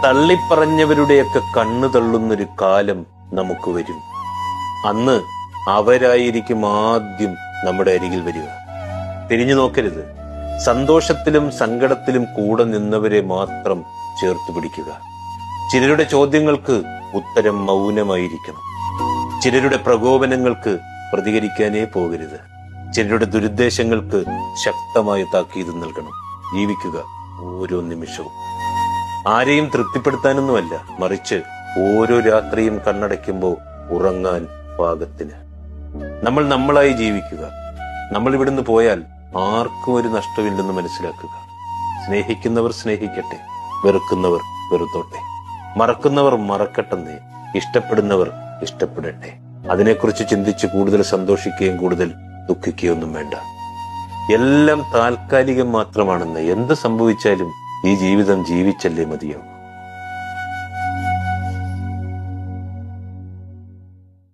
തള്ളിപ്പറഞ്ഞവരുടെയൊക്കെ കണ്ണു തള്ളുന്നൊരു കാലം നമുക്ക് വരും. അന്ന് അവരായിരിക്കും ആദ്യം നമ്മുടെ അരികിൽ വരിക. തിരിഞ്ഞു നോക്കരുത്. സന്തോഷത്തിലും സങ്കടത്തിലും കൂടെ നിന്നവരെ മാത്രം ചേർത്ത് പിടിക്കുക. ചിലരുടെ ചോദ്യങ്ങൾക്ക് ഉത്തരം മൗനമായിരിക്കണം. ചിലരുടെ പ്രകോപനങ്ങൾക്ക് പ്രതികരിക്കാനേ പോകരുത്. ചിലരുടെ ദുരുദ്ദേശങ്ങൾക്ക് ശക്തമായ താക്കീത് നൽകണം. ജീവിക്കുക ഓരോ നിമിഷവും. ആരെയും തൃപ്തിപ്പെടുത്താനൊന്നുമല്ല, മറിച്ച് ഓരോ രാത്രിയും കണ്ണടയ്ക്കുമ്പോൾ ഉറങ്ങാൻ പാകത്തിന്. നമ്മൾ നമ്മളായി ജീവിക്കുക. നമ്മൾ ഇവിടുന്ന് പോയാൽ ആർക്കും ഒരു നഷ്ടമില്ലെന്ന് മനസ്സിലാക്കുക. സ്നേഹിക്കുന്നവർ സ്നേഹിക്കട്ടെ, വെറുക്കുന്നവർ വെറുത്തോട്ടെ, മറക്കുന്നവർ മറക്കട്ടെന്നേ, ഇഷ്ടപ്പെടുന്നവർ ഇഷ്ടപ്പെടട്ടെ. അതിനെക്കുറിച്ച് ചിന്തിച്ച് കൂടുതൽ സന്തോഷിക്കുകയും കൂടുതൽ ദുഃഖിക്കുകയൊന്നും വേണ്ട. എല്ലാം താൽക്കാലികം മാത്രമാണെന്ന്. എന്ത് സംഭവിച്ചാലും ഈ ജീവിതം ജീവിച്ചല്ലേ മതിയാവും.